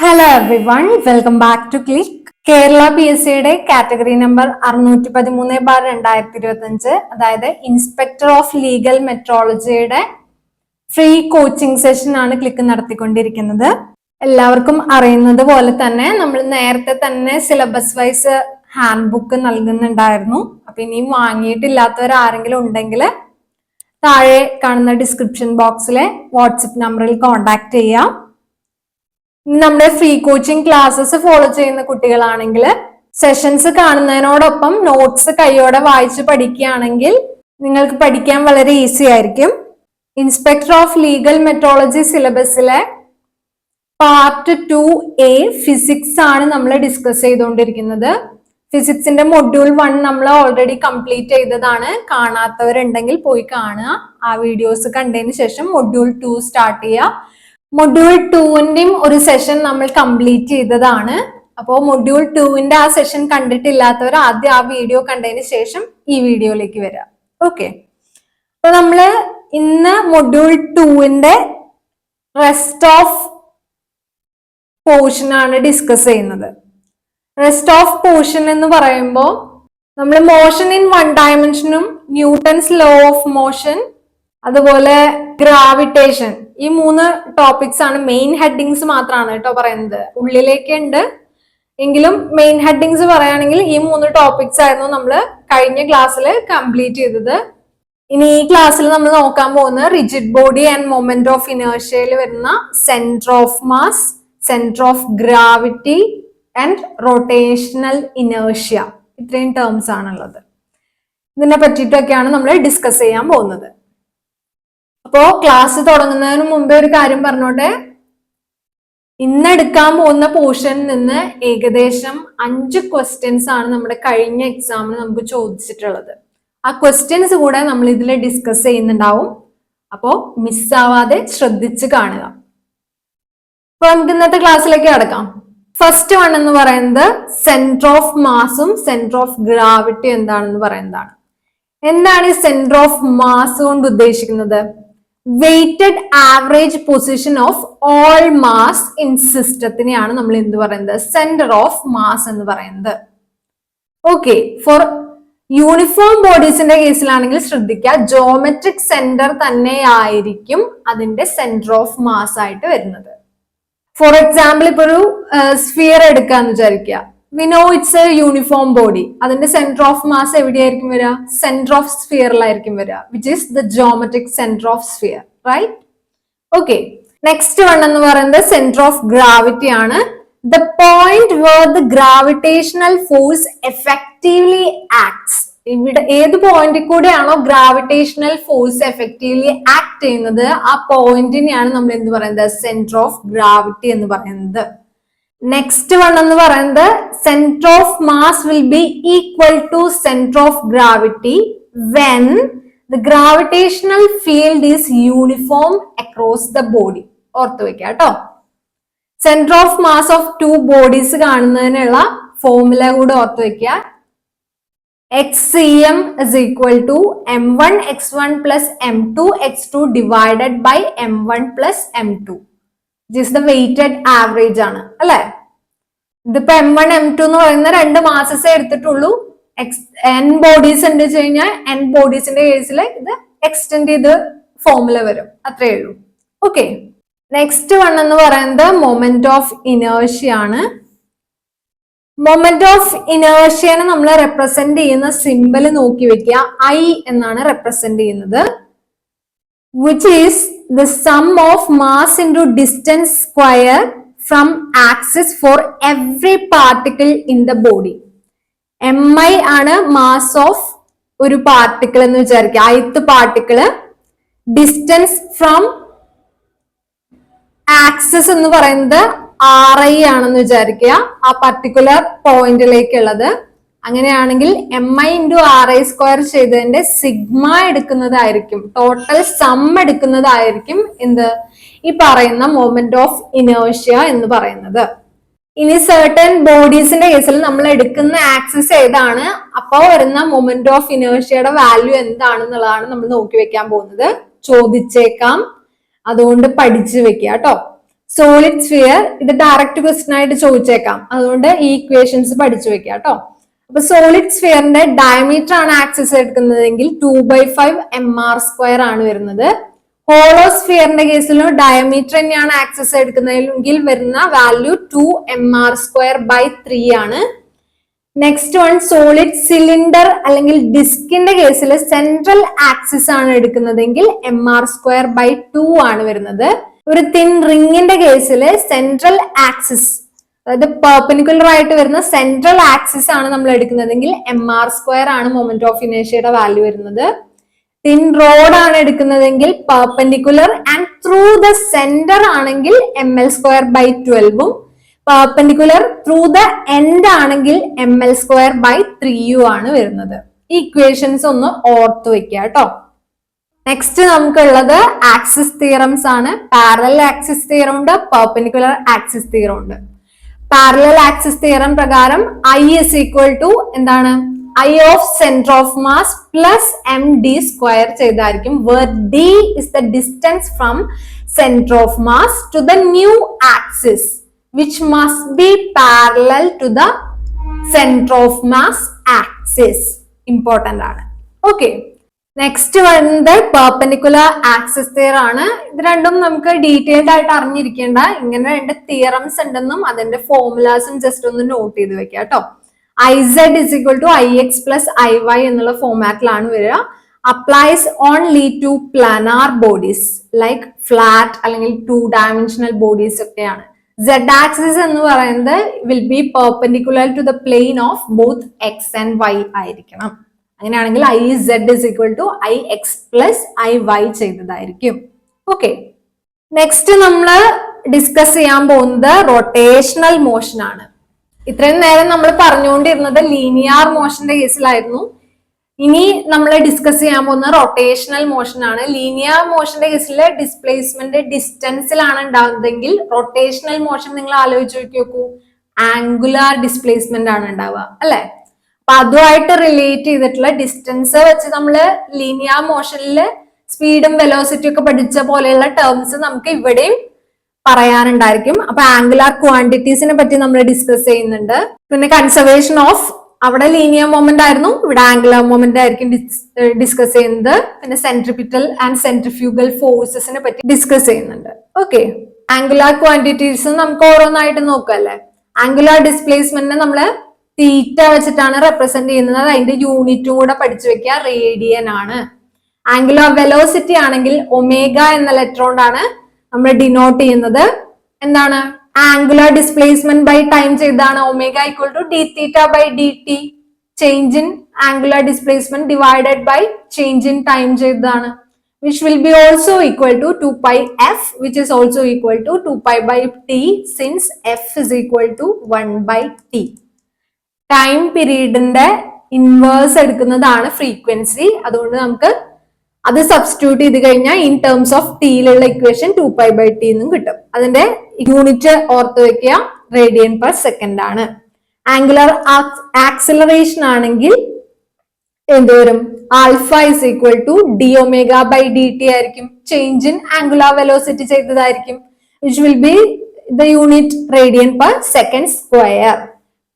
Hello everyone, welcome back to Click. Kerala PSCയുടെ category number 613/2025, അതായത് inspector of legal മെട്രോളജിയുടെ free coaching session ആണ് Click നടത്തിക്കൊണ്ടിരിക്കുന്നത്. എല്ലാവർക്കും അറിയുന്നത് പോലെ തന്നെ നമ്മൾ നേരത്തെ തന്നെ സിലബസ് വൈസ് ഹാൻഡ് ബുക്ക് നൽകുന്നുണ്ടായിരുന്നു. അപ്പൊ ഇനിയും വാങ്ങിയിട്ടില്ലാത്തവർ ആരെങ്കിലും ഉണ്ടെങ്കിൽ താഴെ കാണുന്ന ഡിസ്ക്രിപ്ഷൻ ബോക്സിലെ വാട്സപ്പ് നമ്പറിൽ കോൺടാക്ട് ചെയ്യാം. നമ്മുടെ ഫ്രീ കോച്ചിങ് ക്ലാസ്സസ് ഫോളോ ചെയ്യുന്ന കുട്ടികളാണെങ്കിൽ സെഷൻസ് കാണുന്നതിനോടൊപ്പം നോട്ട്സ് കൈയോടെ വായിച്ച് പഠിക്കുകയാണെങ്കിൽ നിങ്ങൾക്ക് പഠിക്കാൻ വളരെ ഈസി ആയിരിക്കും. ഇൻസ്പെക്ടർ ഓഫ് ലീഗൽ മെട്രോളജി സിലബസിലെ പാർട്ട് 2A ഫിസിക്സ് ആണ് നമ്മൾ ഡിസ്കസ് ചെയ്തുകൊണ്ടിരിക്കുന്നത്. ഫിസിക്സിന്റെ മൊഡ്യൂൾ 1 നമ്മൾ ഓൾറെഡി കംപ്ലീറ്റ് ചെയ്തതാണ്. കാണാത്തവരുണ്ടെങ്കിൽ പോയി കാണുക. ആ വീഡിയോസ് കണ്ടതിന് ശേഷം മൊഡ്യൂൾ 2 സ്റ്റാർട്ട് ചെയ്യുക. മൊഡ്യൂൾ 2ന്റെയും ഒരു സെഷൻ നമ്മൾ കംപ്ലീറ്റ് ചെയ്തതാണ്. അപ്പോൾ മൊഡ്യൂൾ 2ന്റെ ആ സെഷൻ കണ്ടിട്ടില്ലാത്തവർ ആദ്യം ആ വീഡിയോ കണ്ടതിന് ശേഷം ഈ വീഡിയോയിലേക്ക് വരാം. ഓക്കെ, അപ്പൊ നമ്മള് ഇന്ന് മൊഡ്യൂൾ 2ന്റെ റെസ്റ്റ് ഓഫ് പോർഷൻ ആണ് ഡിസ്കസ് ചെയ്യുന്നത്. റെസ്റ്റ് ഓഫ് പോർഷൻ എന്ന് പറയുമ്പോൾ നമ്മൾ മോഷൻ ഇൻ 1 ഡയമെൻഷനും ന്യൂട്ടൺസ് ലോ ഓഫ് മോഷൻ, അതുപോലെ ഗ്രാവിറ്റേഷൻ, ഈ 3 ടോപ്പിക്സ് ആണ്. മെയിൻ ഹെഡിങ്സ് മാത്രമാണ് കേട്ടോ പറയുന്നത്, ഉള്ളിലേക്ക് ഉണ്ട് എങ്കിലും മെയിൻ ഹെഡിങ്സ് പറയുകയാണെങ്കിൽ ഈ 3 ടോപ്പിക്സ് ആയിരുന്നു നമ്മൾ കഴിഞ്ഞ ക്ലാസ്സിൽ കംപ്ലീറ്റ് ചെയ്തത്. ഇനി ഈ ക്ലാസ്സിൽ നമ്മൾ നോക്കാൻ പോകുന്നത് rigid body and moment of ഇനേർഷ്യയിൽ വരുന്ന centre of mass, centre of gravity and rotational inertia, ഇത്രയും ടേംസ് ആണുള്ളത്. ഇതിനെ പറ്റിയിട്ടൊക്കെയാണ് നമ്മൾ ഡിസ്കസ് ചെയ്യാൻ പോകുന്നത്. അപ്പോ ക്ലാസ് തുടങ്ങുന്നതിന് മുമ്പേ ഒരു കാര്യം പറഞ്ഞോട്ടെ, ഇന്ന് എടുക്കാൻ പോകുന്ന പോർഷനിൽ നിന്ന് ഏകദേശം 5 ക്വസ്റ്റ്യൻസ് ആണ് നമ്മുടെ കഴിഞ്ഞ എക്സാമിന് നമുക്ക് ചോദിച്ചിട്ടുള്ളത്. ആ ക്വസ്റ്റ്യൻസ് കൂടെ നമ്മൾ ഇതിൽ ഡിസ്കസ് ചെയ്യുന്നുണ്ടാവും. അപ്പോ മിസ്സാവാതെ ശ്രദ്ധിച്ച് കാണുക. അപ്പൊ നമുക്ക് ഇന്നത്തെ ക്ലാസ്സിലേക്ക് കടക്കാം. ഫസ്റ്റ് വൺ എന്ന് പറയുന്നത് സെന്റർ ഓഫ് മാസും സെന്റർ ഓഫ് ഗ്രാവിറ്റി എന്താണെന്ന് പറയുന്നതാണ്. എന്താണ് ഈ സെന്റർ ഓഫ് മാസ് കൊണ്ട് ഉദ്ദേശിക്കുന്നത്? Weighted average position of all mass in സിസ്റ്റത്തിനെയാണ് നമ്മൾ എന്ത് പറയുന്നത്? സെന്റർ ഓഫ് മാസ് എന്ന് പറയുന്നത്. ഓക്കെ, ഫോർ യൂണിഫോം ബോഡീസിന്റെ കേസിലാണെങ്കിൽ ശ്രദ്ധിക്കുക, ജോമെട്രിക് സെന്റർ തന്നെയായിരിക്കും അതിന്റെ സെന്റർ ഓഫ് മാസ് ആയിട്ട് വരുന്നത്. ഫോർ എക്സാമ്പിൾ, ഇപ്പൊ ഒരു സ്ഫിയർ എടുക്കാന്ന് വിചാരിക്കുക. We know it's a uniform body. അതിന്റെ സെന്റർ ഓഫ് മാസ് എവിടെയായിരിക്കും വരിക? സെന്റർ ഓഫ് സ്ഫിയറിലായിരിക്കും വരിക, which is the geometric centre of sphere, right? Okay, next one എന്ന് പറയുന്നത് സെന്റർ ഓഫ് ഗ്രാവിറ്റി ആണ്. The point where the gravitational force effectively acts. ഇവിടെ ഏത് പോയിന്റിൽ കൂടെയാണോ ഗ്രാവിറ്റേഷണൽ ഫോഴ്സ് എഫക്റ്റീവ്ലി ആക്ട് ചെയ്യുന്നത്, ആ പോയിന്റിനെയാണ് നമ്മൾ എന്ത് പറയുന്നത്? സെന്റർ ഓഫ് ഗ്രാവിറ്റി എന്ന് പറയുന്നത്. നെക്സ്റ്റ് വൺ എന്ന് പറയുന്നത് centre of mass will be equal to centre of gravity when the gravitational field is uniform across the body. ഓർത്ത് വെക്കുക കേട്ടോ. Centre of mass of 2 bodies കാണുന്നതിനുള്ള ഫോർമുല കൂടെ ഓർത്ത് വെക്കുക. HCM is equal to M1 x1 plus M2 x2 divided by M1 plus M2. This is the weighted average ആണ് അല്ലെ. ഇതിപ്പോ M1 M2 എന്ന് പറയുന്ന 2 മാസസേ എടുത്തിട്ടുള്ളൂ. N ബോഡീസ് ഉണ്ട് വെച്ച് കഴിഞ്ഞാൽ N ബോഡീസിന്റെ കേസിൽ ഇത് എക്സ്റ്റെൻഡ് ചെയ്ത് ഫോർമുല വരും, അത്രേ ഉള്ളൂ. ഓക്കെ, നെക്സ്റ്റ് വൺ എന്ന് പറയുന്നത് മൊമെന്റ് ഓഫ് ഇനേർഷ്യ ആണ്. മൊമെന്റ് ഓഫ് ഇനേർഷ്യനെ നമ്മൾ റെപ്രസെന്റ് ചെയ്യുന്ന സിമ്പൽ നോക്കി വെക്കുക. I എന്നാണ് റെപ്രസെന്റ് ചെയ്യുന്നത്, which is the sum of mass into distance square from axis for every particle in the body. Mi ആണ് mass of ഒരു പാർട്ടിക്കിൾ എന്ന് വിചാരിക്കുക, ith particle. Distance from axis എന്ന് പറയുന്നത് Ri ആണെന്ന് വിചാരിക്കുക, ആ പർട്ടിക്കുലർ പോയിന്റിലേക്കുള്ളത്. അങ്ങനെയാണെങ്കിൽ Mi into Ri സ്ക്വയർ ചെയ്തതിന്റെ സിഗ്മ എടുക്കുന്നതായിരിക്കും, ടോട്ടൽ സം എടുക്കുന്നതായിരിക്കും എന്ത് ഈ പറയുന്ന മൊമെന്റ് ഓഫ് ഇനേർഷ്യ എന്ന് പറയുന്നത്. ഇനി സർട്ടൻ ബോഡീസിന്റെ കേസിൽ നമ്മൾ എടുക്കുന്ന ആക്സിസ് ഏതാണ്, അപ്പോ വരുന്ന മൊമെന്റ് ഓഫ് ഇനേർഷ്യയുടെ വാല്യൂ എന്താണെന്നുള്ളതാണ് നമ്മൾ നോക്കി വെക്കാൻ പോകുന്നത്. ചോദിച്ചേക്കാം, അതുകൊണ്ട് പഠിച്ചു വെക്കുക കേട്ടോ. സോളിഡ് സ്ഫിയർ, ഇത് ഡയറക്റ്റ് ക്വസ്റ്റ്യൻ ആയിട്ട് ചോദിച്ചേക്കാം, അതുകൊണ്ട് ഈ ഇക്വേഷൻസ് പഠിച്ചു വെക്കാം കേട്ടോ. അപ്പൊ സോളിഡ് സ്ഫിയറിന്റെ ഡയമീറ്റർ ആണ് ആക്സിസ് എടുക്കുന്നതെങ്കിൽ 2/5 mr² ആണ് വരുന്നത്. ഹോളോ സ്ഫിയറിന്റെ കേസിലും ഡയമീറ്റർ തന്നെയാണ് ആക്സിസ് എടുക്കുന്നതെങ്കിൽ വരുന്ന വാല്യൂ 2 mr²/3 ആണ്. നെക്സ്റ്റ് വൺ സോളിഡ് സിലിണ്ടർ അല്ലെങ്കിൽ ഡിസ്കിന്റെ കേസിൽ സെൻട്രൽ ആക്സിസ് ആണ് എടുക്കുന്നതെങ്കിൽ mr²/2 ആണ് വരുന്നത്. ഒരു തിൻ റിങ്ങിന്റെ കേസിൽ സെൻട്രൽ ആക്സിസ്, അതായത് പെർപെൻഡിക്കുലർ ആയിട്ട് വരുന്ന സെൻട്രൽ ആക്സിസ് ആണ് നമ്മൾ എടുക്കുന്നതെങ്കിൽ mr² ആണ് മൊമെന്റ് ഓഫ് ഇനേർഷ്യയുടെ വാല്യൂ വരുന്നത്. തിൻ റോഡ് ആണ് എടുക്കുന്നതെങ്കിൽ perpendicular and through the centre ആണെങ്കിൽ ml²/12ഉം പെർപെൻഡിക്കുലർ ത്രൂ ദ എൻഡ് ആണെങ്കിൽ ml²/3 ആണ് വരുന്നത്. ഈ ഇക്വേഷൻസ് ഒന്ന് ഓർത്തു വെക്കുക കേട്ടോ. നെക്സ്റ്റ് നമുക്കുള്ളത് ആക്സിസ് തിയറംസ് ആണ്. പാരലൽ ആക്സിസ് തിയറം ഉണ്ട്, പെർപെൻഡിക്കുലർ ആക്സിസ് തിയറം ഉണ്ട്. പാരലൽ ആക്സിസ് തിയറം പ്രകാരം I is equal to എന്താണ്, I of center of mass plus md² ചെയ്തായിരിക്കും. Where d is the distance from center of mass to the new axis which must be parallel to the center of mass axis. Important ആണ്. Okay. Next വരുന്നത് perpendicular axis theorem ആണ്. ഇത് രണ്ടും നമുക്ക് detailed ആയിട്ട് അറിഞ്ഞിരിക്കേണ്ട, ഇങ്ങനെ രണ്ട് തിയറംസ് ഉണ്ടെന്നും അതിന്റെ ഫോർമുലാസും ജസ്റ്റ് ഒന്ന് നോട്ട് ചെയ്ത് വെക്കുക കേട്ടോ. IZ is equal to IX plus IY എന്നുള്ള ഫോർമാറ്റിലാണ് വരിക. Applies only to planar bodies like flat അല്ലെങ്കിൽ 2 dimensional ബോഡീസ് ഒക്കെയാണ്. Z ആക്സിസ് എന്ന് പറയുന്നത് will be perpendicular to the plane of both X and Y ആയിരിക്കണം. അങ്ങനെയാണെങ്കിൽ IZ is equal to IX plus IY ചെയ്തതായിരിക്കും. ഓക്കെ, നെക്സ്റ്റ് നമ്മൾ discuss ചെയ്യാൻ പോകുന്നത് റൊട്ടേഷണൽ മോഷൻ ആണ്. ഇത്രയും നേരം നമ്മൾ പറഞ്ഞുകൊണ്ടിരുന്നത് ലീനിയർ മോഷന്റെ കേസിലായിരുന്നു. ഇനി നമ്മൾ ഡിസ്കസ് ചെയ്യാൻ പോകുന്ന റൊട്ടേഷണൽ മോഷൻ ആണ്. ലീനിയർ മോഷന്റെ കേസിൽ ഡിസ്പ്ലേസ്മെന്റ് ഡിസ്റ്റൻസിലാണ് ഉണ്ടാവുന്നതെങ്കിൽ റൊട്ടേഷണൽ മോഷൻ നിങ്ങൾ ആലോചിച്ച് നോക്കൂ, ആംഗുലാർ ഡിസ്പ്ലേസ്മെന്റ് ആണ് ഉണ്ടാവുക അല്ലെ. അപ്പൊ അതുമായിട്ട് റിലേറ്റ് ചെയ്തിട്ടുള്ള ഡിസ്റ്റൻസ് വെച്ച് നമ്മള് ലീനിയർ മോഷനിൽ സ്പീഡും വെലോസിറ്റി ഒക്കെ പഠിച്ച പോലെയുള്ള ടേംസ് നമുക്ക് ഇവിടെയും പറയാനുണ്ടായിരിക്കും. അപ്പൊ ആംഗുലാർ ക്വാണ്ടിറ്റീസിനെ പറ്റി നമ്മൾ ഡിസ്കസ് ചെയ്യുന്നുണ്ട്. പിന്നെ കൺസർവേഷൻ ഓഫ്, അവിടെ ലീനിയർ മൊമെന്റ് ആയിരുന്നു, ഇവിടെ ആംഗുലാർ മൊമെന്റ് ആയിരിക്കും ഡിസ്കസ് ചെയ്യുന്നത്. പിന്നെ സെൻട്രിപിറ്റൽ ആൻഡ് സെൻട്രിഫ്യൂഗൽ ഫോഴ്സസിനെ പറ്റി ഡിസ്കസ് ചെയ്യുന്നുണ്ട്. ഓക്കെ, ആംഗുലാർ ക്വാണ്ടിറ്റീസ് നമുക്ക് ഓരോന്നായിട്ട് നോക്കല്ലേ. ആംഗുലാർ ഡിസ്പ്ലേസ്മെന്റിനെ നമ്മള് തീറ്റ വെച്ചിട്ടാണ് റെപ്രസെന്റ് ചെയ്യുന്നത്. അതിന്റെ യൂണിറ്റും കൂടെ പഠിച്ചു വെക്കുക, റേഡിയൻ ആണ്. ആംഗുലാർ വെലോസിറ്റി ആണെങ്കിൽ ഒമേഗ എന്ന ലെറ്റർ കൊണ്ടാണ് നമ്മൾ ഡിനോട്ട് ചെയ്യുന്നത്. എന്താണ്, ആംഗുലാർ ഡിസ്പ്ലേസ്മെന്റ് ബൈ ടൈം ചെയ്താണ്. Omega equal to d(θ/dt), change in angular displacement divided by change in time ചെയ്താണ്, which will be also equal to 2πf, which is also equal to 2π/t since f is equal to 1/t. Time പീരീഡിന്റെ inverse എടുക്കുന്നതാണ് frequency. അതുകൊണ്ട് നമുക്ക് അത് substitute ചെയ്ത് കഴിഞ്ഞാൽ in terms of ടിയിലുള്ള equation 2π/t എന്നും കിട്ടും. അതിന്റെ യൂണിറ്റ് ഓർത്ത് വെക്കുക, റേഡിയൻ പെർ സെക്കൻഡ് ആണ്. ആംഗുലർ ആക്സിലറേഷൻ ആണെങ്കിൽ എന്തോരും, alpha is equal to dω/dt ആയിരിക്കും. ചേഞ്ച് ഇൻ ആംഗുലാർ വെലോസിറ്റി ചെയ്തതായിരിക്കും, which will be the unit radian per second square.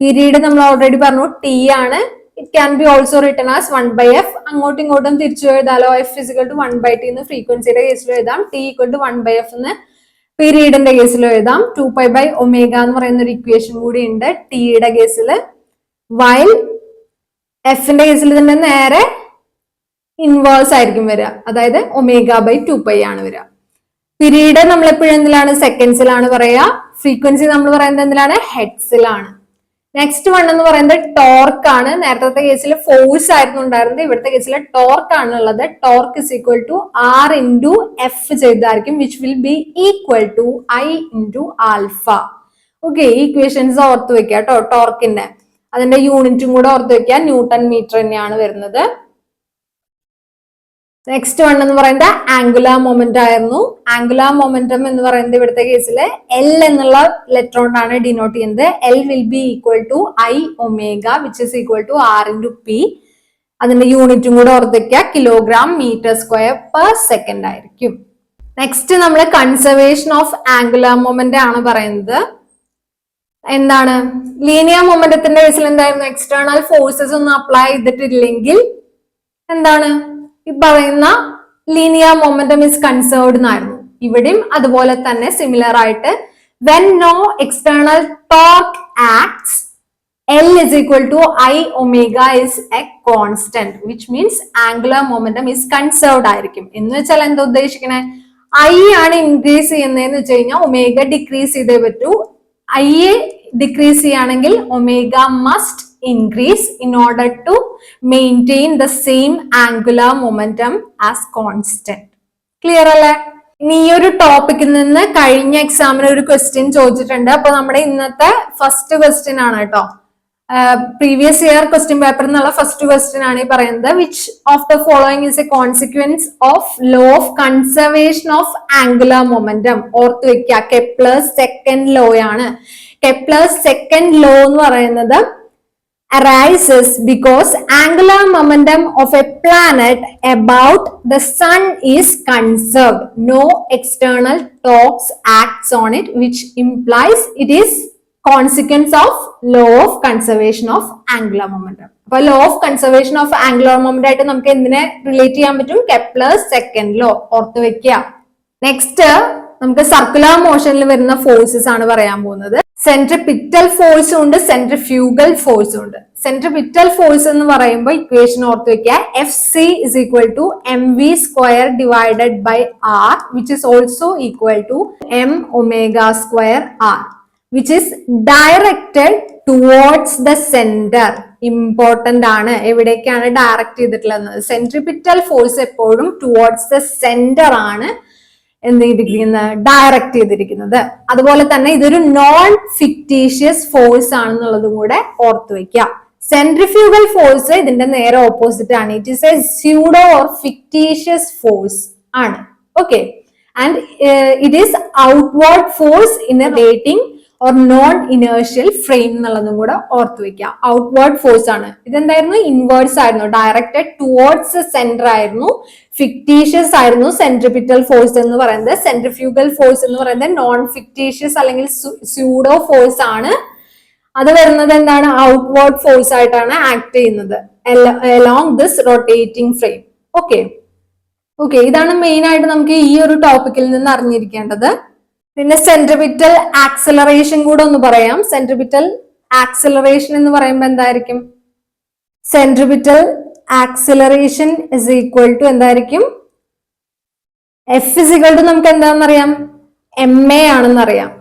Period നമ്മൾ ഓൾറെഡി പറഞ്ഞു ടി ആണ്. It can be also written as 1/f. അങ്ങോട്ടും ഇങ്ങോട്ടും തിരിച്ചു എഴുതാലോ. f is equal to 1/t എന്ന് ഫ്രീക്വൻസിയുടെ കേസിൽ എഴുതാം, t equal to 1/f എന്ന് പീരീഡിന്റെ കേസിൽ എഴുതാം. 2π/ω എന്ന് പറയുന്ന ഒരു ഇക്വേഷൻ കൂടി ഉണ്ട് ടിയുടെ കേസിൽ. വൈൽ എഫിന്റെ കേസിൽ തന്നെ നേരെ ഇൻവേഴ്സ് ആയിരിക്കും വരിക, അതായത് ω/2π ആണ് വരിക. പീരീഡ് നമ്മൾ എപ്പോഴും എന്തിലാണ്, സെക്കൻഡ്സിലാണ് പറയുക. ഫ്രീക്വൻസി നമ്മൾ പറയുന്നത് എന്തിലാണ്, ഹെഡ്സിലാണ്. നെക്സ്റ്റ് വൺ എന്ന് പറയുന്നത് ടോർക്ക് ആണ്. നേരത്തെ കേസിൽ ഫോഴ്സ് ആയിരുന്നു ഉണ്ടായിരുന്നത്, ഇവിടുത്തെ കേസിൽ ടോർക്ക് ആണ് ഉള്ളത്. Torque is equal to R into F ചെയ്തായിരിക്കും, which will be equal to I into alpha. Okay, ഈ ഇക്വേഷൻസ് ഓർത്ത് വെക്കുക കേട്ടോ. ടോർക്കിന്റെ അതിന്റെ യൂണിറ്റും കൂടെ ഓർത്ത് വെക്കുക, ന്യൂട്ടൺ മീറ്റർ തന്നെയാണ് വരുന്നത്. നെക്സ്റ്റ് വൺ എന്ന് പറയുന്നത് ആംഗുലാർ മൊമെന്റ് ആയിരുന്നു. ആംഗുലാർ മൊമെന്റം എന്ന് പറയുന്നത് ഇവിടുത്തെ കേസിൽ L എന്നുള്ള ലെറ്റർ കൊണ്ടാണ് ഡിനോട്ട് ചെയ്യുന്നത്. L will be equal to Iω, which is equal to R into P. അതിന്റെ യൂണിറ്റും കൂടെ ഓർത്തിക്കുക, kilogram metre square per second ആയിരിക്കും. നെക്സ്റ്റ് നമ്മൾ കൺസർവേഷൻ ഓഫ് ആംഗുലർ മൊമെന്റ് ആണ് പറയുന്നത്. എന്താണ് ലീനിയർ മൊമെന്റത്തിന്റെ കേസിൽ എന്തായിരുന്നു, എക്സ്റ്റേണൽ ഫോഴ്സസ് ഒന്നും അപ്ലൈ ചെയ്തിട്ടില്ലെങ്കിൽ എന്താണ് ഈ പറയുന്ന ലീനിയർ മൊമെന്റം ഇസ് കൺസേർവ്ഡ് എന്നായിരുന്നു. ഇവിടെയും അതുപോലെ തന്നെ സിമിലർ ആയിട്ട് when no external torque acts, L is equal to I omega is a constant, which means angular momentum is conserved ആയിരിക്കും. എന്ന് വെച്ചാൽ എന്താ ഉദ്ദേശിക്കണേ, I ആണ് ഇൻക്രീസ് ചെയ്യുന്നതെന്ന് വെച്ച് കഴിഞ്ഞാൽ ഒമേഗ ഡിക്രീസ് ചെയ്തേ പറ്റൂ. I ഡിക്രീസ് ചെയ്യുകയാണെങ്കിൽ omega must increase in order to maintain the same angular momentum as constant. Clear അല്ലേ? ഇനി ഈ ഒരു ടോപ്പിക്കിൽ നിന്ന് കഴിഞ്ഞ എക്സാമിന് ഒരു ക്വസ്റ്റ്യൻ ചോദിച്ചിട്ടുണ്ട്. അപ്പൊ നമ്മുടെ ഇന്നത്തെ ഫസ്റ്റ് ക്വസ്റ്റ്യൻ ആണ് കേട്ടോ. പ്രീവിയസ് ഇയർ ക്വസ്റ്റ്യൻ പേപ്പറിൽ നിന്നുള്ള ഫസ്റ്റ് ക്വസ്റ്റ്യൻ ആണ് ഈ പറയുന്നത്. Which of the following is A consequence of law of conservation of angular momentum? ഓർത്ത് വെക്കുക, കെപ്ലേഴ്സ് സെക്കൻഡ് ലോ ആണ്. കെപ്ലേഴ്സ് സെക്കൻഡ് ലോ എന്ന് പറയുന്നത് arises because angular momentum of a planet about the sun is conserved. No external torques acts on it, which implies it is consequence of law of conservation of angular momentum. അപ്പോൾ law of conservation of angular momentum ആയിട്ട് നമുക്ക് എന്തിനെ relate ചെയ്യാൻ പറ്റും? Kepler's second law ഓർത്ത് വെക്കുക. Next നമുക്ക് circular മോഷനിൽ വരുന്ന ഫോഴ്സസ് ആണ് പറയാൻ പോകുന്നത്. സെൻട്രിപിറ്റൽ ഫോഴ്സും ഉണ്ട്, സെൻട്രിഫ്യൂഗൽ ഫോഴ്സും ഉണ്ട്. സെൻട്രിപിറ്റൽ ഫോഴ്സ് എന്ന് പറയുമ്പോൾ ഇക്വേഷൻ ഓർത്ത് വെക്കുക, FC is equal to mv square divided by r, which is also equal to m omega square r, which is directed towards the center. Important ആണ്, എവിടേക്കാണ് ഡയറക്ട് ചെയ്തിട്ടുള്ളത്? സെൻട്രിപിറ്റൽ ഫോഴ്സ് എപ്പോഴും towards the centre ആണ് എന്ത് ചെയ്തിരിക്കുന്നത്, direct ചെയ്തിരിക്കുന്നത്. അതുപോലെ തന്നെ ഇതൊരു നോൺ ഫിക്ടീഷ്യസ് ഫോഴ്സ് ആണെന്നുള്ളതും കൂടെ ഓർത്തു വെക്കുക. സെൻട്രിഫ്യൂഗൽ ഫോഴ്സ് ഇതിന്റെ നേരെ ഓപ്പോസിറ്റ് ആണ്. It is a pseudo or fictitious force ആണ്. Okay, and it is outward force in a rotating or non inertial frame എന്നുള്ളതും കൂടെ ഓർത്തു വെക്കുക. ഔട്ട്വേർഡ് ഫോഴ്സ് ആണ്. ഇതെന്തായിരുന്നു? ഇൻവേർട്സ് ആയിരുന്നു, ഡയറക്റ്റഡ് ടുവേർഡ്സ് സെന്റർ ആയിരുന്നു, ഫിക്ടീഷ്യസ് ആയിരുന്നു സെൻട്രിപിറ്റൽ ഫോഴ്സ് എന്ന് പറയുന്നത്. സെൻട്രിഫ്യൂഗൽ ഫോഴ്സ് എന്ന് പറയുന്നത് നോൺ ഫിക്ടീഷ്യസ് അല്ലെങ്കിൽ സ്യൂഡോ ഫോഴ്സ് ആണ്. അത് വരുന്നത് എന്താണ്? ഔട്ട്വേർഡ് ഫോഴ്സ് ആയിട്ടാണ് ആക്ട് ചെയ്യുന്നത് along this rotating frame. Okay, ഇതാണ് മെയിൻ ആയിട്ട് നമുക്ക് ഈ ഒരു ടോപ്പിക്കിൽ നിന്ന് അറിഞ്ഞിരിക്കേണ്ടത്. പിന്നെ സെൻട്രിപിറ്റൽ ആക്സലറേഷൻ കൂടെ ഒന്ന് പറയാം. സെൻട്രിപിറ്റൽ ആക്സലറേഷൻ എന്ന് പറയുമ്പോൾ എന്തായിരിക്കും? Centripetal acceleration is equal to എന്തായിരിക്കും? F ഇസ് ഈക്വൽ ടു നമുക്ക് എന്താണെന്നറിയാം? MA ആണെന്നറിയാം.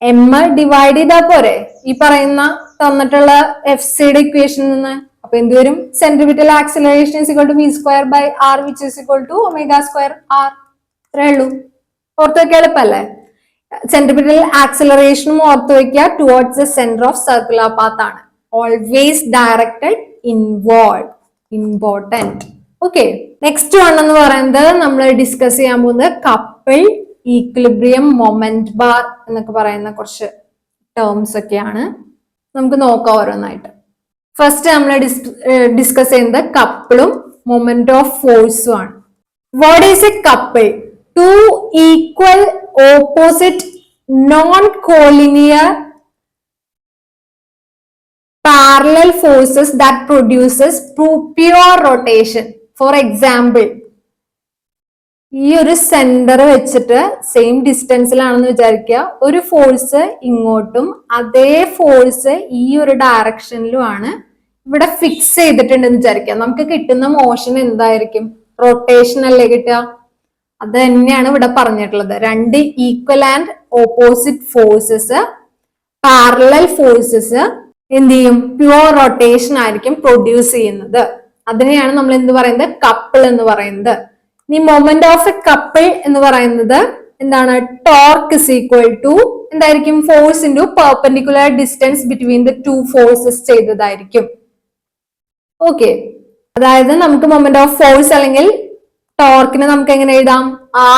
M ഡിവൈഡ് ചെയ്താൽ പോരെ ഈ പറയുന്ന തന്നിട്ടുള്ള FCയുടെ ഇക്വേഷനിൽ നിന്ന്? അപ്പൊ എന്ത് വരും? Centripetal acceleration is equal to v square by r, which is equal to omega square r. ഇത്രേ ഉള്ളൂ. ഓർത്ത് വെക്കാൻ എളുപ്പല്ലേ? സെൻട്രിപിറ്റൽ ആക്സലറേഷനും ഓർത്ത് വെക്കുക towards the centre of circular path ആണ്. Always directed inward. Important. Okay, next one എന്ന് പറയുന്നത് നമ്മൾ ഡിസ്കസ് ചെയ്യാൻ പോകുന്നത് കപ്പിൾ, ഈക്വിലിബ്രിയം, മൊമെന്റ് ബാർ എന്നൊക്കെ പറയുന്ന കുറച്ച് ടേംസ് ഒക്കെയാണ്. നമുക്ക് നോക്കാം ഓരോന്നായിട്ട്. ഫസ്റ്റ് നമ്മൾ ഡിസ്കസ് ചെയ്യുന്നത് കപ്പിളും മൊമെന്റ് ഓഫ് ഫോഴ്സും ആണ്. What is A couple? Two equal opposite non-collinear parallel forces that produces pure rotation. For example, ഈ ഒരു സെന്റർ വെച്ചിട്ട് സെയിം ഡിസ്റ്റൻസിലാണെന്ന് വിചാരിക്കുക. ഒരു ഫോഴ്സ് ഇങ്ങോട്ടും അതേ ഫോഴ്സ് ഈ ഒരു ഡയറക്ഷനിലുമാണ് ഇവിടെ ഫിക്സ് ചെയ്തിട്ടുണ്ടെന്ന് വിചാരിക്കുക. നമുക്ക് കിട്ടുന്ന മോഷൻ എന്തായിരിക്കും? റൊട്ടേഷൻ അല്ലേ കിട്ടുക? അത് തന്നെയാണ് ഇവിടെ പറഞ്ഞിട്ടുള്ളത്. രണ്ട് equal and opposite forces, parallel forces എന്ത് ചെയ്യും? പ്യുവർ റൊട്ടേഷൻ ആയിരിക്കും പ്രൊഡ്യൂസ് ചെയ്യുന്നത്. അതിനെയാണ് നമ്മൾ എന്ത് പറയുന്നത്? കപ്പിൾ എന്ന് പറയുന്നത്. ഇനി മൊമെന്റ് ഓഫ് എ കപ്പിൾ എന്ന് പറയുന്നത് എന്താണ്? ടോർക്ക് ഇസ് ഈക്വൽ ടു എന്തായിരിക്കും? Force into perpendicular distance between the two forces ചെയ്തതായിരിക്കും. ഓക്കെ, അതായത് നമുക്ക് മൊമെന്റ് ഓഫ് ഫോഴ്സ് അല്ലെങ്കിൽ ടോർക്കിനെ നമുക്ക് എങ്ങനെ എഴുതാം?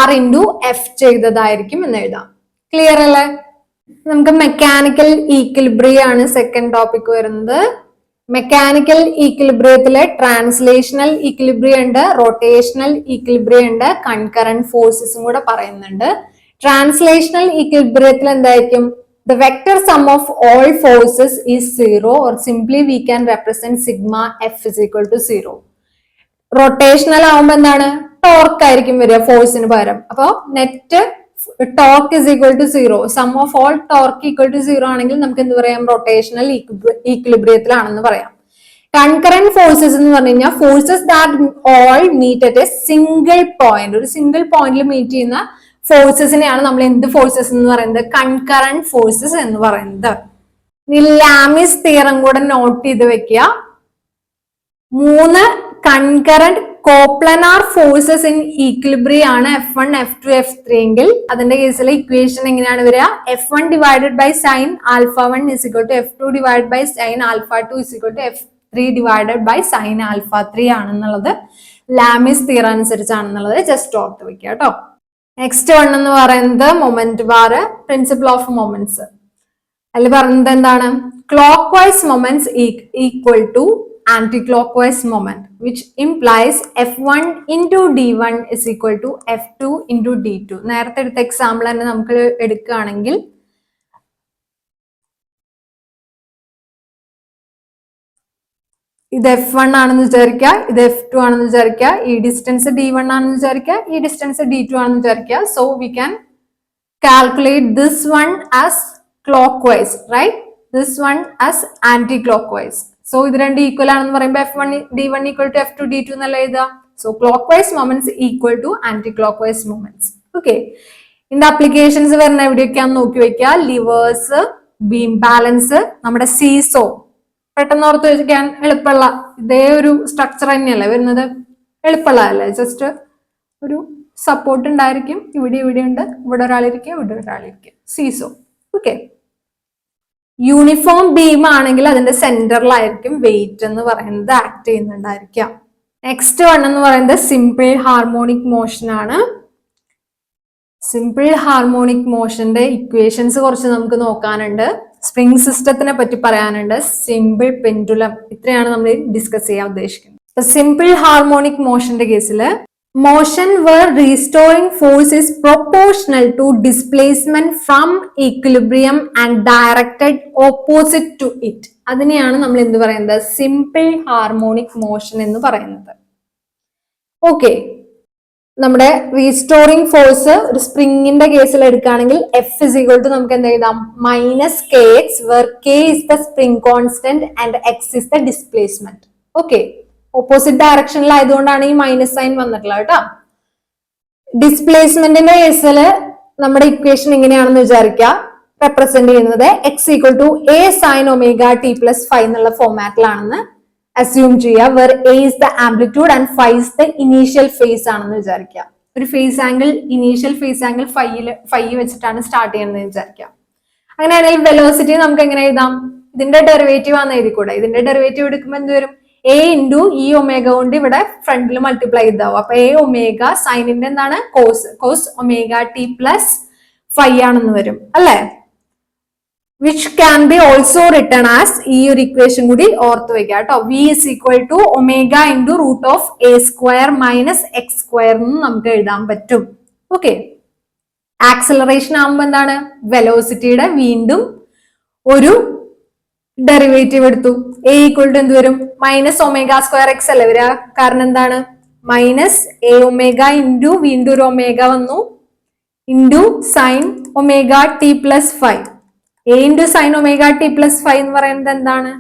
R ഇൻറ്റു എഫ് ചെയ്തതായിരിക്കും എന്ന് എഴുതാം. ക്ലിയർ അല്ലേ? നമുക്ക് മെക്കാനിക്കൽ ഈക്വിലിബ്രിയം ആണ് സെക്കൻഡ് ടോപ്പിക് വരുന്നത്. മെക്കാനിക്കൽ ഈക്വിലിബ്രിയത്തിലെ ട്രാൻസ്ലേഷണൽ ഈക്വിലിബ്രിയം ഉണ്ട്, റൊട്ടേഷണൽ ഈക്വിലിബ്രിയം ഉണ്ട്, കൺകറന്റ് ഫോഴ്സസും കൂടെ പറയുന്നുണ്ട്. ട്രാൻസ്ലേഷണൽ ഈക്വിലിബ്രിയത്തിൽ എന്തായിരിക്കും? The vector sum of all forces is 0, or simply we can represent sigma F is equal to 0. Rotational ആവുമ്പോ എന്താണ്? ടോർക്ക് ആയിരിക്കും വരിക ഫോഴ്സിന് പകരം. അപ്പൊ net torque is equal to 0. Sum of all torque equal to 0 ആണെങ്കിൽ നമുക്ക് എന്ത് പറയാം? റൊട്ടേഷണൽ ഈക്വിലിബ്രിയത്തിലാണെന്ന് പറയാം. കൺകറന്റ് ഫോഴ്സസ് എന്ന് പറഞ്ഞു കഴിഞ്ഞാൽ forces that all meet at a single point. ഒരു സിംഗിൾ പോയിന്റിൽ മീറ്റ് ചെയ്യുന്ന ഫോഴ്സസിനെയാണ് നമ്മൾ എന്ത് ഫോഴ്സസ് എന്ന് പറയുന്നത്? കൺകറന്റ് ഫോഴ്സസ് എന്ന് പറയുന്നത്. ലാമിസ് തിയറം കൂടെ നോട്ട് ചെയ്ത് വെക്കുക. 3 concurrent coplanar forces in equilibrium ആണ് F1, F2, F3 എങ്കിൽ അതിന്റെ കേസിലെ ഇക്വേഷൻ എങ്ങനെയാണ് വരിക? F1 divided by sine alpha 1 is equal to F2 divided by sine alpha 2 is equal to F3 divided by sine alpha 3 ആണെന്നുള്ളത് Lami's theorem അനുസരിച്ചാണെന്നുള്ളത് just ഓർത്ത് വെക്കുക കേട്ടോ. നെക്സ്റ്റ് വൺ എന്ന് പറയുന്നത് moment bar, principle of moments. അതിൽ പറയുന്നത് എന്താണ്? Clockwise moments equal to anti-clockwise moment, which implies F1 into D1 is equal to F2 into D2. നേരത്തെ എടുത്ത എക്സാമ്പിൾ തന്നെ നമുക്ക് എടുക്കുകയാണെങ്കിൽ ഇത് F1 ആണെന്ന് വിചാരിക്കുക, ഇത് F2 ആണെന്ന് വിചാരിക്കുക, ഈ ഡിസ്റ്റൻസ് D1 ആണെന്ന് വിചാരിക്കുക, ഈ ഡിസ്റ്റൻസ് D2 ആണെന്ന് വിചാരിക്കുക. So we can calculate this one as clockwise, right? This one as anti-clockwise. So ഇത് രണ്ട് ഈക്വൽ ആണെന്ന് പറയുമ്പോൾ F1 D1 equal to F2 D2 എന്നല്ല എഴുതുക. So clockwise moments equal to anti-clockwise moments. Okay. ഇതിന്റെ applications വരുന്ന എവിടെയൊക്കെയാന്ന് നോക്കി വെക്കുക. ലിവേഴ്സ്, ബീം ബാലൻസ്, നമ്മുടെ സീസോ. പെട്ടെന്ന് ഓർത്ത് വെക്കാൻ എളുപ്പമുള്ള ഇതേ ഒരു സ്ട്രക്ചർ തന്നെയല്ലേ വരുന്നത്? എളുപ്പമുള്ളതല്ലേ? ജസ്റ്റ് ഒരു സപ്പോർട്ട് ഉണ്ടായിരിക്കും. ഇവിടെ ഉണ്ട്, ഇവിടെ ഒരാളിരിക്കുക, ഇവിടെ ഒരാളിരിക്കുക. സീസോ. ഓക്കെ. യൂണിഫോം ബീം ആണെങ്കിൽ അതിന്റെ സെന്ററിലായിരിക്കും വെയിറ്റ് എന്ന് പറയുന്നത് ആക്ട് ചെയ്യുന്നുണ്ടായിരിക്കാം. നെക്സ്റ്റ് വൺ എന്ന് പറയുന്നത് സിമ്പിൾ ഹാർമോണിക് മോഷൻ ആണ്. സിമ്പിൾ ഹാർമോണിക് മോഷന്റെ ഇക്വേഷൻസ് കുറച്ച് നമുക്ക് നോക്കാനുണ്ട്. സ്പ്രിംഗ് സിസ്റ്റത്തിനെ പറ്റി പറയാനുണ്ട്. സിമ്പിൾ പെൻഡുലം, ഇത്രയാണ് നമ്മൾ ഡിസ്കസ് ചെയ്യാൻ ഉദ്ദേശിക്കുന്നത്. സിമ്പിൾ ഹാർമോണിക് മോഷന്റെ കേസില് motion where restoring force is proportional to displacement from equilibrium and directed opposite to it. അതിനെയാണ് നമ്മൾ എന്ത് പറയുന്നത്? സിമ്പിൾ ഹാർമോണിക് മോഷൻ എന്ന് പറയുന്നത്. ഓക്കെ. നമ്മുടെ റീസ്റ്റോറിംഗ് ഫോഴ്സ് ഒരു സ്പ്രിങ്ങിന്റെ കേസിൽ എടുക്കുകയാണെങ്കിൽ F is equal to നമുക്ക് എന്ത് എഴുതാം? Minus kx where k is the spring constant and x is the displacement. Okay. Opposite ഡയറക്ഷനിലായതുകൊണ്ടാണ് ഈ മൈനസ് സൈൻ വന്നിട്ടുള്ളത് കേട്ടോ. ഡിസ്പ്ലേസ്മെന്റിന്റെ കേസിൽ നമ്മുടെ ഇക്വേഷൻ എങ്ങനെയാണെന്ന് വിചാരിക്കുക. റെപ്രസെന്റ് ചെയ്യുന്നത് x equal to A sine omega T plus five എന്നുള്ള ഫോർമാറ്റിലാണെന്ന് അസ്യൂം ചെയ്യുക. Where a is the amplitude and five is the initial phase ആണെന്ന് വിചാരിക്കുക. ഒരു phase angle, initial phase angle five വെച്ചിട്ടാണ് സ്റ്റാർട്ട് ചെയ്യുന്നത് വിചാരിക്കുക. അങ്ങനെയാണെങ്കിൽ വെലോസിറ്റി നമുക്ക് എങ്ങനെ എഴുതാം? ഇതിന്റെ ഡെറിവേറ്റീവ് ആണെന്ന് എഴുതിക്കൂടെ? ഇതിന്റെ ഡെറിവേറ്റീവ് എടുക്കുമ്പോൾ എന്ത് വരും? എ ഇൻറ്റു ഇ ഒമേഗ കൊണ്ട് ഇവിടെ ഫ്രണ്ടിൽ മൾട്ടിപ്ലൈ ചെയ്താവും. അപ്പൊ എ ഒമേഗ സൈനിന്റെ എന്താണ്? Cos omega T plus five ആണെന്ന് വരും അല്ലെ? Which can be also written as, ഈ ഒരു ഇക്വേഷൻ കൂടി ഓർത്ത് വെക്കുക കേട്ടോ. V is equal to omega into root of A square minus X square എന്ന് നമുക്ക് എഴുതാൻ പറ്റും. ഓക്കെ. ആക്സിലറേഷൻ ആകുമ്പോ എന്താണ്? വെലോസിറ്റിയുടെ വീണ്ടും ഒരു ഡെറിവേറ്റീവ് എടുത്തു. എ ഈക്വൽ ടു എന്ത് വരും? മൈനസ് ഒമേഗ സ്ക്വയർ എക്സ് അല്ലേ വരിക? കാരണം എന്താണ്? മൈനസ് എ ഒമേഗ ഇൻറ്റു വീണ്ടും ഒരു ഒമേഗ വന്നു into sine omega T plus five. A into sine omega T plus five എന്ന് പറയുന്നത് എന്താണ്?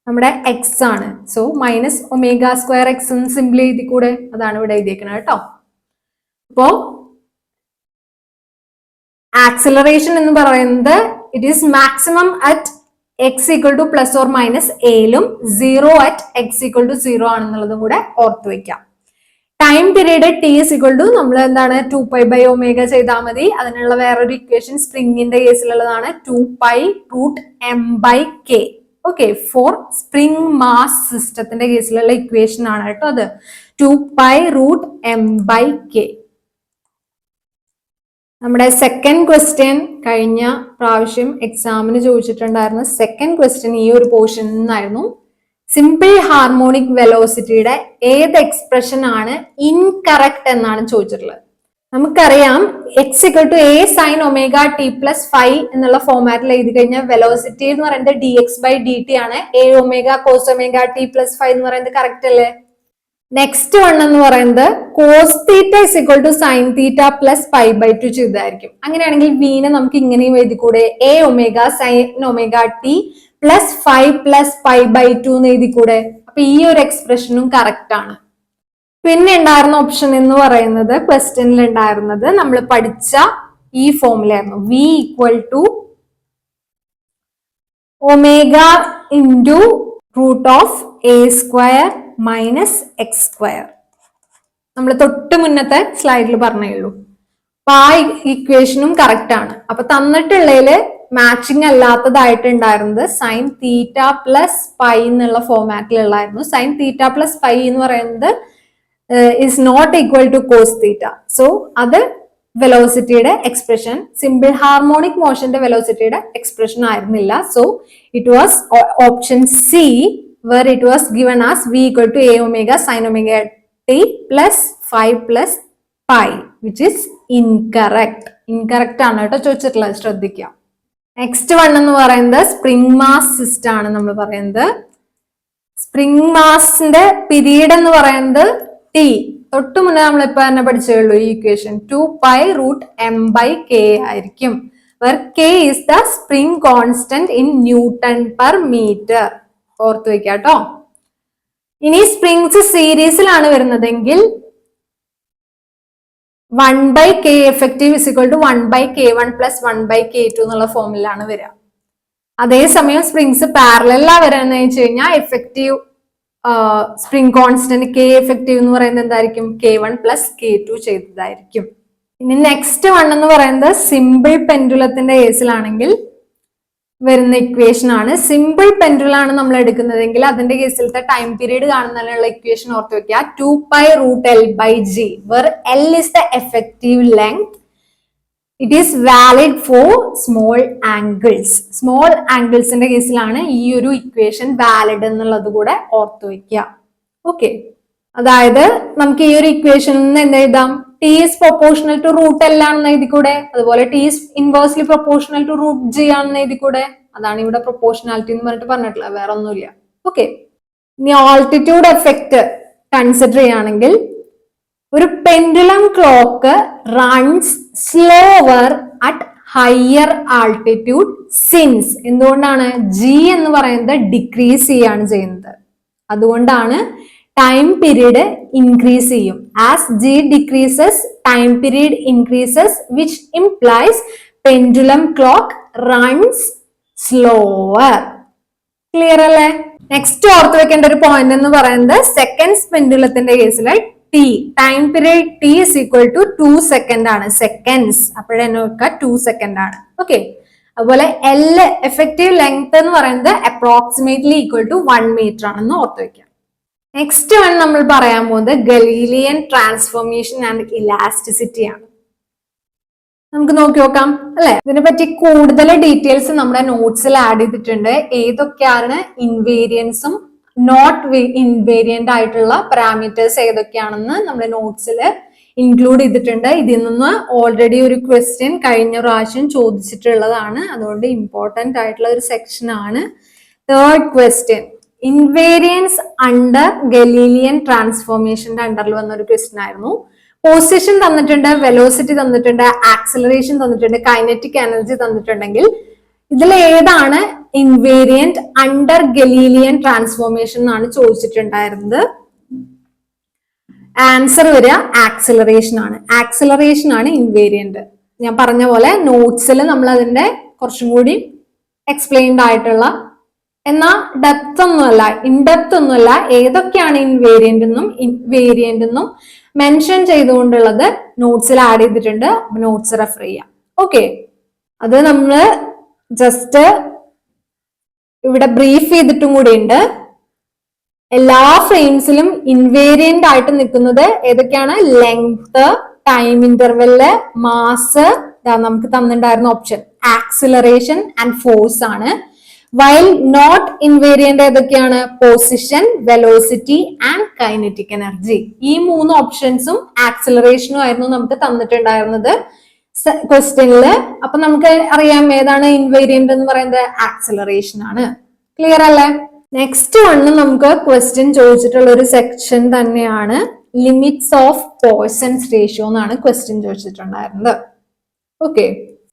നമ്മുടെ എക്സ് ആണ്. So minus omega square X എന്ന് സിംപിൾ എഴുതി കൂടെ? അതാണ് ഇവിടെ എഴുതിയേക്കുന്നത് കേട്ടോ. അപ്പോ ആക്സിലറേഷൻ എന്ന് പറയുന്നത് it is maximum at x equal to plus or minus എയിലും 0 അറ്റ് എക്സ് ഈക്വൽ ടു 0 ആണെന്നുള്ളതും കൂടെ ഓർത്ത് വെക്കാം. Time period T is equal to നമ്മൾ എന്താണ്? 2π ബൈ ഒമേഗ ചെയ്താൽ മതി. അതിനുള്ള വേറൊരു ഇക്വേഷൻ സ്പ്രിങ്ങിന്റെ കേസിലുള്ളതാണ് 2π root M by K. Okay. For spring mass സിസ്റ്റത്തിന്റെ കേസിലുള്ള ഇക്വേഷൻ ആണ് കേട്ടോ അത്. 2π റൂട്ട് എം ബൈ കെ. നമ്മുടെ സെക്കൻഡ് ക്വസ്റ്റ്യൻ കഴിഞ്ഞ പ്രാവശ്യം എക്സാമിന് ചോദിച്ചിട്ടുണ്ടായിരുന്നു. സെക്കൻഡ് ക്വസ്റ്റ്യൻ ഈ ഒരു പോർഷൻ നിന്നായിരുന്നു. സിമ്പിൾ ഹാർമോണിക് വെലോസിറ്റിയുടെ ഏത് എക്സ്പ്രഷൻ ആണ് ഇൻകറക്റ്റ് എന്നാണ് ചോദിച്ചിട്ടുള്ളത്. നമുക്കറിയാം x equal to A sine omega T plus five എന്നുള്ള ഫോർമാറ്റിൽ എഴുതി കഴിഞ്ഞാൽ വെലോസിറ്റി എന്ന് പറയുന്നത് D X by D T ആണ്. A omega cos omega T plus five എന്ന് പറയുന്നത് കറക്റ്റ് അല്ലേ? നെക്സ്റ്റ് വൺ എന്ന് പറയുന്നത് cos theta is equal to sine theta plus pi by two ചെയ്തായിരിക്കും. അങ്ങനെയാണെങ്കിൽ വീനെ നമുക്ക് ഇങ്ങനെയും എഴുതിക്കൂടെ? A omega sine omega T plus five plus pi by two എന്ന് എഴുതിക്കൂടെ? അപ്പൊ ഈ ഒരു എക്സ്പ്രഷനും കറക്റ്റ് ആണ്. പിന്നെ ഉണ്ടായിരുന്ന ഓപ്ഷൻ എന്ന് പറയുന്നത് ക്വസ്റ്റ്യനിൽ ഉണ്ടായിരുന്നത് നമ്മൾ പഠിച്ച ഈ ഫോമിലായിരുന്നു. V equal to omega into root of A square minus X square. നമ്മൾ തൊട്ട് മുന്നത്തെ സ്ലൈഡിൽ പറഞ്ഞുള്ളൂ. അപ്പൊ ആ ഇക്വേഷനും കറക്റ്റ് ആണ്. അപ്പൊ തന്നിട്ടുള്ളതില് മാച്ചിങ് അല്ലാത്തതായിട്ടുണ്ടായിരുന്നത് സൈൻ തീറ്റ പ്ലസ് പൈ എന്നുള്ള ഫോർമാറ്റിലുള്ളായിരുന്നു. സൈൻ തീറ്റ പ്ലസ് പൈ എന്ന് പറയുന്നത് is not equal to cos theta. So അത് വെലോസിറ്റിയുടെ എക്സ്പ്രഷൻ, സിമ്പിൾ ഹാർമോണിക് മോഷന്റെ വെലോസിറ്റിയുടെ എക്സ്പ്രഷൻ ആയിരുന്നില്ല. So it was option C where it was given as v equal to a omega sin omega t plus 5 plus pi, which is incorrect. Incorrect ആണ് കേട്ടോ ചോദിച്ചിട്ടുള്ളത്, ശ്രദ്ധിക്കാം. Next one എന്ന് പറയുന്നത് spring mass system ആണ്. നമ്മൾ പറയുന്നത് സ്പ്രിംഗ് മാസിന്റെ പീരീഡ് എന്ന് പറയുന്നത് ടി. തൊട്ട് മുന്നേ നമ്മളിപ്പോ തന്നെ പഠിച്ചുള്ളൂ ഈ equation 2 pi root m by k ആയിരിക്കും. where k is the spring constant in Newton per meter. ഓർത്ത് വെക്കാം കേട്ടോ. ഇനി സ്പ്രിങ്സ് സീരീസിലാണ് വരുന്നതെങ്കിൽ 1 by k effective is equal to 1 by k1 plus 1 by k2 എന്നുള്ള ഫോമിലാണ് വരിക. അതേസമയം സ്പ്രിങ്സ് പാരലല്ലാ വരാന്ന് വെച്ച് കഴിഞ്ഞാൽ effective spring constant K effective എന്ന് പറയുന്നത് എന്തായിരിക്കും? k1 plus k2 ചെയ്തതായിരിക്കും. ഇനി നെക്സ്റ്റ് വൺ എന്ന് പറയുന്നത് സിമ്പിൾ പെൻഡുലത്തിന്റെ കേസിലാണെങ്കിൽ വരുന്ന ഇക്വേഷൻ ആണ്. സിമ്പിൾ പെൻഡുലാണ് നമ്മൾ എടുക്കുന്നതെങ്കിൽ അതിന്റെ കേസിലത്തെ ടൈം പീരീഡ് കാണുന്നതിനുള്ള ഇക്വേഷൻ ഓർത്ത് വെക്കുക. 2 pi root l by g, where l is the effective length. It is valid for small angles. Small ആംഗിൾസിന്റെ കേസിലാണ് ഈ ഒരു ഇക്വേഷൻ വാലിഡ് എന്നുള്ളത് കൂടെ ഓർത്ത് വെക്കുക. ഓക്കെ, അതായത് നമുക്ക് ഈ ഒരു ഇക്വേഷനിൽ നിന്ന് എന്ത് എഴുതാം? T is proportional to root l ആണെന്ന് എഴുതിക്കൂടെ? അതുപോലെ t is inversely proportional to root g ആണെന്ന് എഴുതിക്കൂടെ? അതാണ് ഇവിടെ പ്രൊപ്പോർഷണാലിറ്റി എന്ന് പറഞ്ഞിട്ട് പറഞ്ഞിട്ടില്ല, വേറെ ഒന്നുമില്ല. ഓക്കെ, ഇനി ആൾട്ടിറ്റ്യൂഡ് എഫക്റ്റ് കൺസിഡർ ചെയ്യുകയാണെങ്കിൽ ഒരു pendulum clock runs slower at higher altitude since. എന്തുകൊണ്ടാണ്? ജി എന്ന് പറയുന്നത് ഡിക്രീസ് ചെയ്യാണ് ചെയ്യുന്നത്. അതുകൊണ്ടാണ് ടൈം പീരീഡ് ഇൻക്രീസ് ചെയ്യും. As g decreases time period increases, which implies pendulum clock runs slower. Clear അല്ലേ? നെക്സ്റ്റ് ഓർത്ത് വെക്കേണ്ട ഒരു പോയിന്റ് എന്ന് പറയുന്നത് സെക്കൻഡ്സ് പെൻഡുലത്തിന്റെ കേസിൽ t time period T is equal to 2 second ആണ്. സെക്കൻഡ്സ് അപ്പോഴെന്നെ വെക്കുക 2 സെക്കൻഡ് ആണ്. ഓക്കെ, അതുപോലെ എൽ എഫക്റ്റീവ് ലെങ്ത് എന്ന് പറയുന്നത് അപ്രോക്സിമേറ്റ്ലി ഈക്വൽ ടു 1 മീറ്റർ ആണെന്ന് ഓർത്ത് വെക്കുക. നെക്സ്റ്റ് വൺ നമ്മൾ പറയാൻ പോകുന്നത് ഗലീലിയൻ ട്രാൻസ്ഫോർമേഷൻ ആൻഡ് ഇലാസ്റ്റിസിറ്റി ആണ്. നമുക്ക് നോക്കി നോക്കാം അല്ലെ? ഇതിനെപ്പറ്റി കൂടുതൽ ഡീറ്റെയിൽസ് നമ്മുടെ നോട്ട്സിൽ ആഡ് ചെയ്തിട്ടുണ്ട്. ഏതൊക്കെയാണ് ഇൻവേരിയൻസും നോട്ട് ഇൻവേരിയന്റ് ആയിട്ടുള്ള പാരാമീറ്റേഴ്സ് ഏതൊക്കെയാണെന്ന് നമ്മുടെ നോട്ട്സിൽ ഇൻക്ലൂഡ് ചെയ്തിട്ടുണ്ട്. ഇതിൽ നിന്ന് ഓൾറെഡി ഒരു ക്വസ്റ്റ്യൻ കഴിഞ്ഞ പ്രാവശ്യം ചോദിച്ചിട്ടുള്ളതാണ്, അതുകൊണ്ട് ഇമ്പോർട്ടന്റ് ആയിട്ടുള്ള ഒരു സെക്ഷൻ ആണ്. Third question, invariance under Galilean ട്രാൻസ്ഫോർമേഷന്റെ അണ്ടറിൽ വന്ന ഒരു ക്വസ്റ്റ്യൻ ആയിരുന്നു. പൊസിഷൻ തന്നിട്ടുണ്ട്, വെലോസിറ്റി തന്നിട്ടുണ്ട്, ആക്സിലറേഷൻ തന്നിട്ടുണ്ട്, കൈനറ്റിക് എനർജി തന്നിട്ടുണ്ടെങ്കിൽ ഇതിൽ ഏതാണ് ഇൻവേരിയന്റ് അണ്ടർ ഗലീലിയൻ ട്രാൻസ്ഫോർമേഷൻ എന്നാണ് ചോദിച്ചിട്ടുണ്ടായിരുന്നത്. ആൻസർ വരിക ആക്സിലറേഷൻ ആണ്. ആക്സിലറേഷൻ ആണ് ഇൻവേരിയന്റ്. ഞാൻ പറഞ്ഞ പോലെ നോട്ട്സിൽ നമ്മൾ അതിന്റെ കുറച്ചും കൂടി എക്സ്പ്ലെയിൻഡ് ആയിട്ടുള്ള, എന്നാൽ ഡെപ്ത് ഒന്നുമല്ല, ഇൻഡെപ്ത് ഒന്നുമല്ല, ഏതൊക്കെയാണ് ഇൻവേരിയന്റ് എന്നും വേരിയന്റ് എന്നും മെൻഷൻ ചെയ്തുകൊണ്ടുള്ളത് നോട്ട്സിൽ ആഡ് ചെയ്തിട്ടുണ്ട്. നോട്ട്സ് റെഫർ ചെയ്യാം. ഓക്കെ, അത് നമ്മൾ ജസ്റ്റ് ഇവിടെ ബ്രീഫ് ചെയ്തിട്ടും കൂടി ഉണ്ട്. എല്ലാ ഫ്രെയിംസിലും ഇൻവേരിയന്റ് ആയിട്ട് നിൽക്കുന്നത് ഏതൊക്കെയാണ്? ലെങ്ത്, ടൈം ഇന്റർവെല്, മാസ്, നമുക്ക് തന്നിട്ടുണ്ടായിരുന്ന ഓപ്ഷൻ ആക്സിലറേഷൻ ആൻഡ് ഫോഴ്സ് ആണ്. വൈൽ നോട്ട് ഇൻവേരിയന്റ് ഏതൊക്കെയാണ്? Position, velocity and kinetic energy. ഈ 3 ഓപ്ഷൻസും ആക്സിലറേഷനും ആയിരുന്നു നമുക്ക് തന്നിട്ടുണ്ടായിരുന്നത് ക്വസ്റ്റ്യനില്. അപ്പൊ നമുക്ക് അറിയാം ഏതാണ് ഇൻവേരിയന്റ് എന്ന് പറയുന്നത്? ആക്സിലറേഷൻ ആണ്. ക്ലിയർ അല്ലേ? നെക്സ്റ്റ് വണ് നമുക്ക് ക്വസ്റ്റ്യൻ ചോദിച്ചിട്ടുള്ള ഒരു സെക്ഷൻ തന്നെയാണ് ലിമിറ്റ്സ് ഓഫ് പോയ്സൺസ് റേഷ്യോ എന്നാണ് ക്വസ്റ്റ്യൻ ചോദിച്ചിട്ടുണ്ടായിരുന്നത്. ഓക്കെ,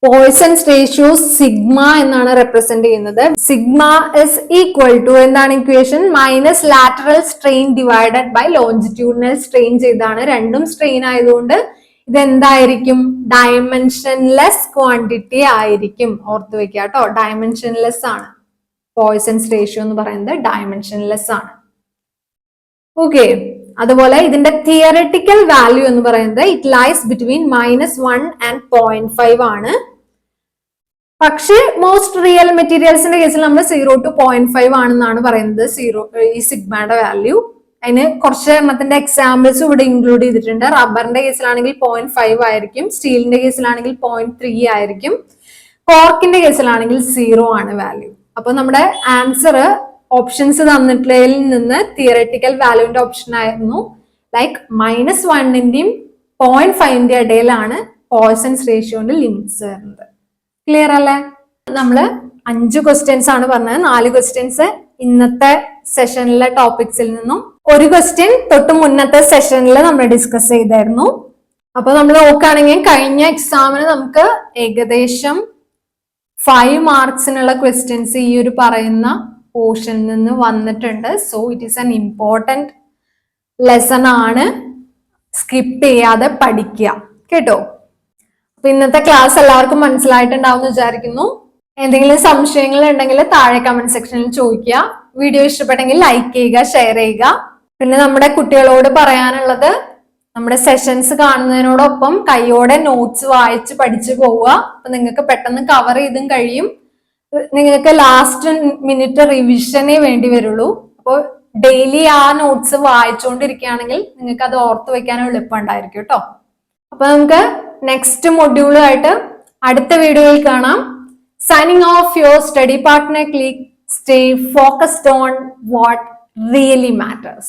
പോയ്സൺസ് റേഷ്യോ സിഗ്മ എന്നാണ് റെപ്രസെന്റ് ചെയ്യുന്നത്. സിഗ്മ ഇസ് ഈക്വൽ ടു എന്താണ് equation? Minus lateral strain divided by longitudinal strain ചെയ്താണ്. രണ്ടും സ്ട്രെയിൻ ആയതുകൊണ്ട് ഇതെന്തായിരിക്കും? ഡയമെൻഷൻലെസ് ക്വാണ്ടിറ്റി ആയിരിക്കും. ഓർത്ത് വെക്കുക കേട്ടോ, ഡയമെൻഷൻലെസ് ആണ്. പോയ്സൺസ് റേഷ്യോ എന്ന് പറയുന്നത് ഡയമെൻഷൻലെസ് ആണ്. ഓക്കെ, അതുപോലെ ഇതിന്റെ തിയററ്റിക്കൽ വാല്യൂ എന്ന് പറയുന്നത് ഇറ്റ് ലൈസ് ബിറ്റ്വീൻ -1 ആൻഡ് 0.5 ആണ്. പക്ഷേ മോസ്റ്റ് റിയൽ മെറ്റീരിയൽസിന്റെ കേസിൽ നമ്മൾ 0 to 0.5 ആണെന്നാണ് പറയുന്നത് ഈ സിഗ്മയുടെ വാല്യൂ. അതിന് കുറച്ച് എണ്ണത്തിന്റെ എക്സാമ്പിൾസ് ഇവിടെ ഇൻക്ലൂഡ് ചെയ്തിട്ടുണ്ട്. റബ്ബറിന്റെ കേസിലാണെങ്കിൽ 0.5 ആയിരിക്കും, സ്റ്റീലിന്റെ കേസിലാണെങ്കിൽ 0.3 ആയിരിക്കും, കോർക്കിന്റെ കേസിലാണെങ്കിൽ 0 ആണ് വാല്യൂ. അപ്പൊ നമ്മുടെ ആൻസർ ഓപ്ഷൻസ് തന്നിട്ടുള്ളതിൽ നിന്ന് തിയററ്റിക്കൽ വാല്യൂന്റെ ഓപ്ഷൻ ആയിരുന്നു. ലൈക്ക് -1ന്റെയും 0.5ന്റെ ഇടയിലാണ് പോയ്സൺസ് റേഷ്യോന്റെ ലിമിറ്റ്സ് വരുന്നത്. ക്ലിയർ അല്ലേ? നമ്മള് 5 ക്വസ്റ്റ്യൻസ് ആണ് പറഞ്ഞത്. 4 ക്വസ്റ്റ്യൻസ് ഇന്നത്തെ സെഷനിലെ ടോപ്പിക്സിൽ നിന്നും 1 ക്വസ്റ്റ്യൻ തൊട്ട് മുന്നത്തെ സെഷനിൽ നമ്മൾ ഡിസ്കസ് ചെയ്തായിരുന്നു. അപ്പൊ നമ്മൾ നോക്കുകയാണെങ്കിൽ കഴിഞ്ഞ എക്സാമിന് നമുക്ക് ഏകദേശം 5 മാർക്സിനുള്ള ക്വസ്റ്റ്യൻസ് ഈ ഒരു പറയുന്ന പോർഷനിൽ നിന്ന് വന്നിട്ടുണ്ട്. So it is an important lesson ആണ്. സ്കിപ്പ് ചെയ്യാതെ പഠിക്കുക കേട്ടോ. അപ്പൊ ഇന്നത്തെ ക്ലാസ് എല്ലാവർക്കും മനസ്സിലായിട്ടുണ്ടാവും എന്ന് വിചാരിക്കുന്നു. എന്തെങ്കിലും സംശയങ്ങൾ ഉണ്ടെങ്കിൽ താഴെ കമന്റ് സെക്ഷനിൽ ചോദിക്കുക. വീഡിയോ ഇഷ്ടപ്പെട്ടെങ്കിൽ ലൈക്ക് ചെയ്യുക, ഷെയർ ചെയ്യുക. പിന്നെ നമ്മുടെ കുട്ടികളോട് പറയാനുള്ളത്, നമ്മുടെ സെഷൻസ് കാണുന്നതിനോടൊപ്പം കൈയോടെ നോട്ട്സ് വായിച്ച് പഠിച്ചു പോവുക. അപ്പൊ നിങ്ങൾക്ക് പെട്ടെന്ന് കവർ ചെയ്തും കഴിയും. നിങ്ങൾക്ക് ലാസ്റ്റ് മിനിറ്റ് റിവിഷനേ വേണ്ടി വരുള്ളൂ. അപ്പോൾ ഡെയിലി ആ നോട്ട്സ് വായിച്ചുകൊണ്ടിരിക്കുകയാണെങ്കിൽ നിങ്ങൾക്ക് അത് ഓർത്ത് വെക്കാൻ എളുപ്പമുണ്ടായിരിക്കും കേട്ടോ. അപ്പൊ നമുക്ക് നെക്സ്റ്റ് മൊഡ്യൂളുമായിട്ട് അടുത്ത വീഡിയോയിൽ കാണാം. Signing off your study partner click. Stay focused on what really matters.